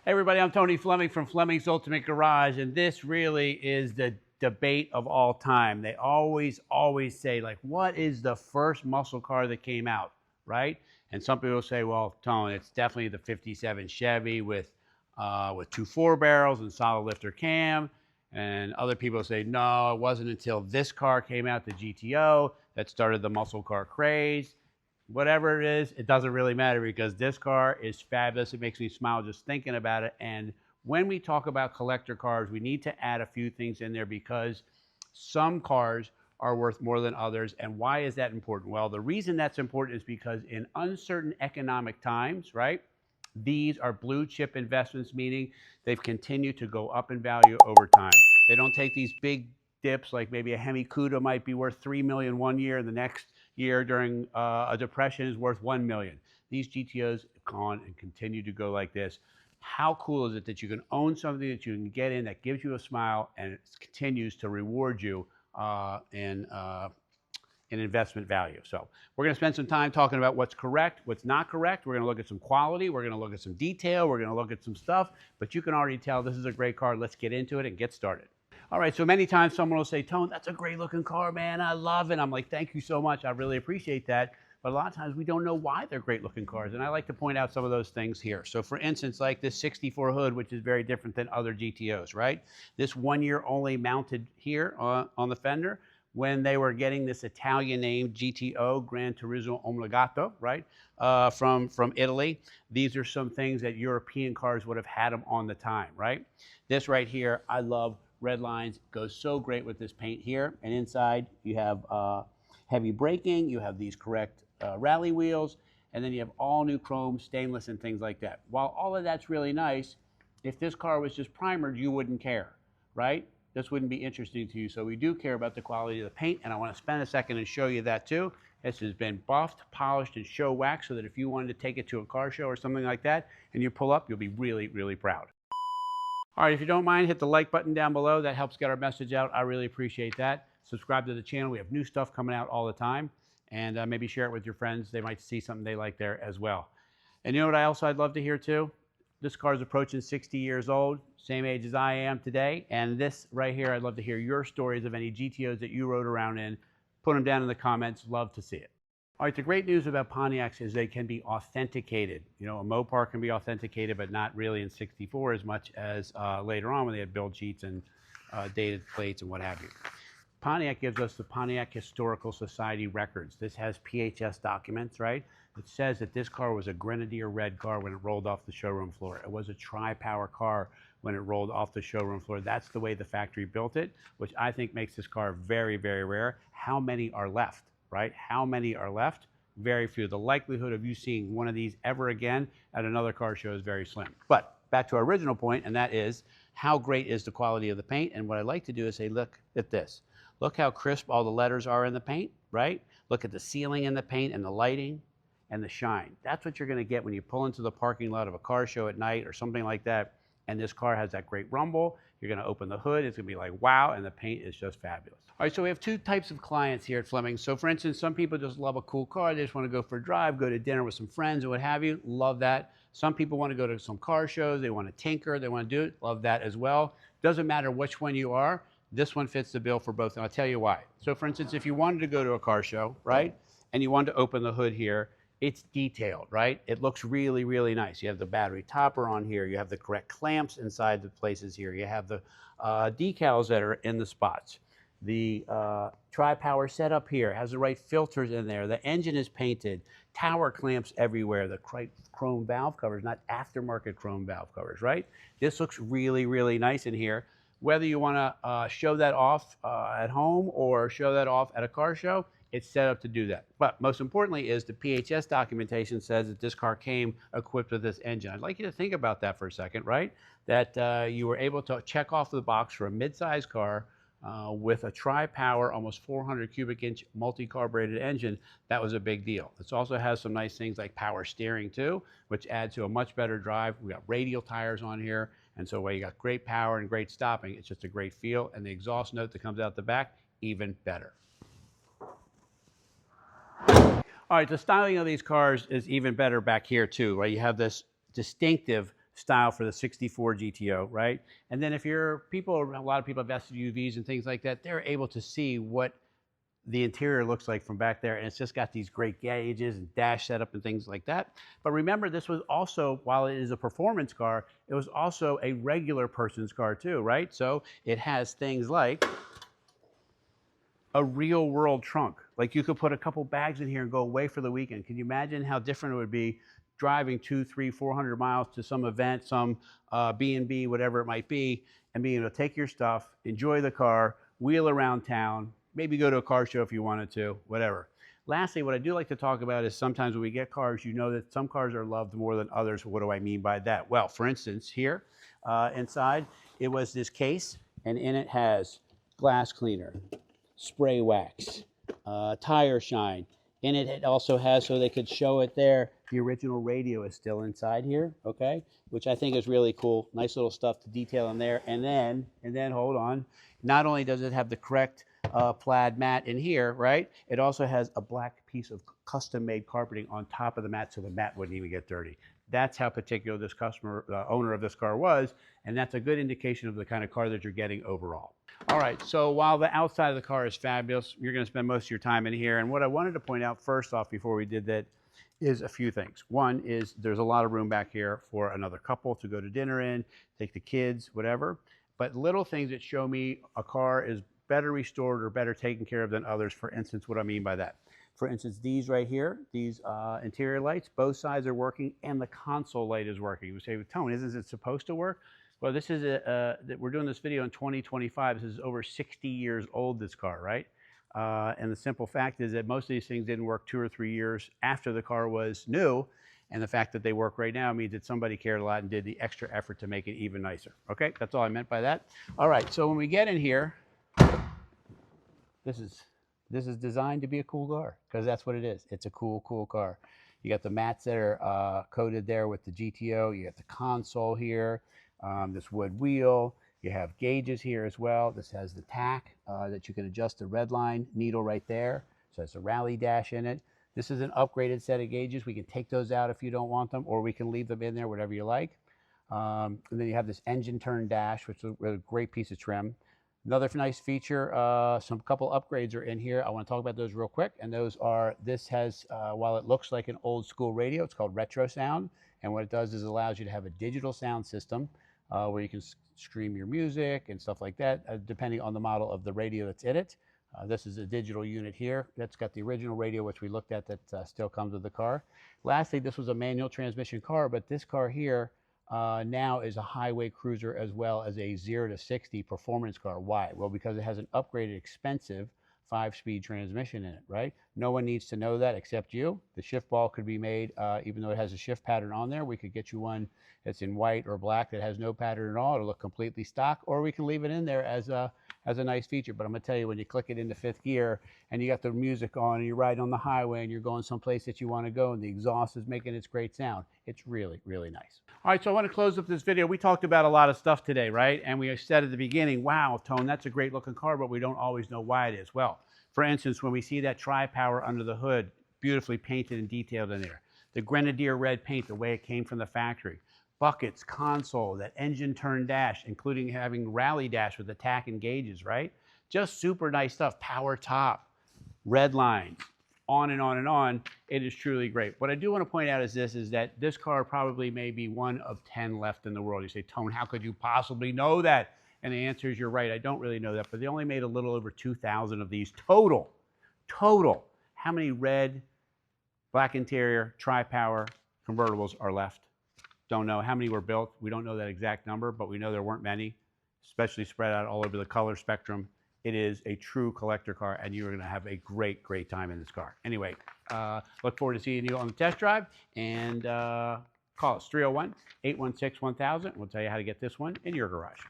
Hey everybody, I'm Tony Fleming from Fleming's Ultimate Garage, and this really is the debate of all time. They always say, like, what is the first muscle car that came out, right? And some people say, well, Tony, it's definitely the 57 Chevy with two 4 barrels and solid lifter cam. And other people say, no, it wasn't until this car came out, the GTO, that started the muscle car craze. Whatever it is, it doesn't really matter because this car is fabulous. It makes me smile just thinking about it. And when we talk about collector cars, we need to add a few things in there because some cars are worth more than others. And why is that important? Well, the reason that's important is because in uncertain economic times, right, these are blue chip investments, meaning they've continued to go up in value over time. They don't take these big dips like maybe a Hemi Cuda might be worth $3 million one year, and the next year during a depression is worth $1 million. These GTOs have gone and continue to go like this. How cool is it that you can own something that you can get in that gives you a smile and it continues to reward you in investment value? So we're going to spend some time talking about what's correct, what's not correct. We're going to look at some quality. We're going to look at some detail. We're going to look at some stuff. But you can already tell this is a great car. Let's get into it and get started. All right, so many times someone will say, Tone, that's a great looking car, man. I love it. I'm like, thank you so much. I really appreciate that. But a lot of times we don't know why they're great looking cars. And I like to point out some of those things here. So for instance, like this 64 hood, which is very different than other GTOs, right? This 1 year only mounted here on the fender when they were getting this Italian name GTO, Gran Turismo Omologato, right? From Italy. These are some things that European cars would have had them on the time, right? This right here, I love. Red lines, goes so great with this paint here. And inside you have heavy braking, you have these correct rally wheels, and then you have all new chrome, stainless, and things like that. While all of that's really nice, if this car was just primered, you wouldn't care, right? This wouldn't be interesting to you. So we do care about the quality of the paint, and I want to spend a second and show you that too. This has been buffed, polished, and show waxed so that if you wanted to take it to a car show or something like that, and you pull up, you'll be really, really proud. All right, if you don't mind, hit the like button down below. That helps get our message out. I really appreciate that. Subscribe to the channel. We have new stuff coming out all the time. And maybe share it with your friends. They might see something they like there as well. And you know what I'd love to hear too? This car is approaching 60 years old, same age as I am today. And this right here, I'd love to hear your stories of any GTOs that you rode around in. Put them down in the comments. Love to see it. All right, the great news about Pontiacs is they can be authenticated. You know, a Mopar can be authenticated, but not really in 64 as much as later on when they had build sheets and dated plates and what have you. Pontiac gives us the Pontiac Historical Society records. This has PHS documents, right? It says that this car was a Grenadier red car when it rolled off the showroom floor. It was a tri-power car when it rolled off the showroom floor. That's the way the factory built it, which I think makes this car very, very rare. How many are left? Right? How many are left? Very few. The likelihood of you seeing one of these ever again at another car show is very slim. But back to our original point, and that is how great is the quality of the paint? And what I like to do is say, look at this. Look how crisp all the letters are in the paint, right? Look at the ceiling in the paint and the lighting and the shine. That's what you're going to get when you pull into the parking lot of a car show at night or something like that. And this car has that great rumble. You're going to open the hood. It's going to be like, wow, and the paint is just fabulous. All right, so we have two types of clients here at Fleming. So for instance, some people just love a cool car. They just want to go for a drive, go to dinner with some friends and what have you. Love that. Some people want to go to some car shows. They want to tinker. They want to do it. Love that as well. Doesn't matter which one you are. This one fits the bill for both, and I'll tell you why. So for instance, if you wanted to go to a car show, right, and you wanted to open the hood here, it's detailed, right? It looks really, really nice. You have the battery topper on here. You have the correct clamps inside the places here. You have the decals that are in the spots. The tri-power setup here has the right filters in there. The engine is painted. Tower clamps everywhere. The chrome valve covers, not aftermarket chrome valve covers, right? This looks really, really nice in here. Whether you want to show that off at home or show that off at a car show, it's set up to do that. But most importantly is the PHS documentation says that this car came equipped with this engine. I'd like you to think about that for a second, right? That you were able to check off the box for a mid-size car with a tri-power, almost 400 cubic inch multi-carbureted engine. That was a big deal. This also has some nice things like power steering too, which adds to a much better drive. We got radial tires on here. And so while you got great power and great stopping, it's just a great feel. And the exhaust note that comes out the back, even better. All right, the styling of these cars is even better back here too, right? You have this distinctive style for the 64 GTO, right? And then if you're people, a lot of people have SUVs and things like that, they're able to see what the interior looks like from back there, and it's just got these great gauges and dash setup and things like that. But remember, this was also, while it is a performance car, it was also a regular person's car too, right? So it has things like a real world trunk. Like you could put a couple bags in here and go away for the weekend. Can you imagine how different it would be driving 200, 300, 400 miles to some event, some B&B, whatever it might be, and being able to take your stuff, enjoy the car, wheel around town, maybe go to a car show if you wanted to, whatever. Lastly, what I do like to talk about is sometimes when we get cars, you know that some cars are loved more than others. What do I mean by that? Well, for instance, here inside, it was this case, and in it has glass cleaner, spray wax, tire shine. In it, it also has, so they could show it there, the original radio is still inside here, okay? Which I think is really cool. Nice little stuff to detail in there. And then hold on. Not only does it have the correct plaid mat in here, right? It also has a black piece of custom-made carpeting on top of the mat so the mat wouldn't even get dirty. That's how particular this customer, owner of this car was, and that's a good indication of the kind of car that you're getting overall. All right, so while the outside of the car is fabulous, you're going to spend most of your time in here, and what I wanted to point out first off before we did that is a few things. One is there's a lot of room back here for another couple to go to dinner in, take the kids, whatever, but little things that show me a car is better restored or better taken care of than others. For instance, what I mean by that. For instance, these right here, these interior lights, both sides are working and the console light is working. You say, Tone, isn't it supposed to work? Well, this is we're doing this video in 2025. This is over 60 years old, this car, right? And the simple fact is that most of these things didn't work 2 or 3 years after the car was new. And the fact that they work right now means that somebody cared a lot and did the extra effort to make it even nicer. Okay, that's all I meant by that. All right, so when we get in here, this is designed to be a cool car because that's what it is. It's a cool car. You got the mats that are coated there with the GTO. You got the console here, this wood wheel. You have gauges here as well. This has the tack that you can adjust the red line needle right there. So it's a rally dash in it. This is an upgraded set of gauges. We can take those out if you don't want them, or we can leave them in there, whatever you like. And then you have this engine turn dash, which is a great piece of trim. Another nice feature, some couple upgrades are in here. I want to talk about those real quick. And those are, this has, while it looks like an old school radio, it's called retro sound. And what it does is it allows you to have a digital sound system where you can stream your music and stuff like that, depending on the model of the radio that's in it. This is a digital unit here. That's got the original radio, which we looked at, that still comes with the car. Lastly, this was a manual transmission car, but this car here now is a highway cruiser as well as a 0 to 60 performance car. Why? Well, because it has an upgraded, expensive 5-speed transmission in it, right? No one needs to know that except you. The shift ball could be made, even though it has a shift pattern on there, we could get you one that's in white or black that has no pattern at all. It'll look completely stock, or we can leave it in there as a nice feature. But I'm gonna tell you, when you click it into 5th gear and you got the music on and you're riding on the highway and you're going someplace that you wanna go and the exhaust is making its great sound, it's really, really nice. All right, so I wanna close up this video. We talked about a lot of stuff today, right? And we said at the beginning, wow, Tone, that's a great looking car, but we don't always know why it is. Well, for instance, when we see that tri-power under the hood, beautifully painted and detailed in there, the grenadier red paint, the way it came from the factory, buckets, console, that engine turn dash, including having rally dash with the tack and gauges, right? Just super nice stuff. Power top, red lines, on and on and on. It is truly great. What I do want to point out is that this car probably may be one of 10 left in the world. You say, Tone, how could you possibly know that? And the answer is, you're right. I don't really know that, but they only made a little over 2,000 of these total. How many red, black interior, tri-power convertibles are left? Don't know. How many were built? We don't know that exact number, but we know there weren't many, especially spread out all over the color spectrum. It is a true collector car, and you're going to have a great, great time in this car. Anyway, look forward to seeing you on the test drive, and call us 301-816-1000. We'll tell you how to get this one in your garage.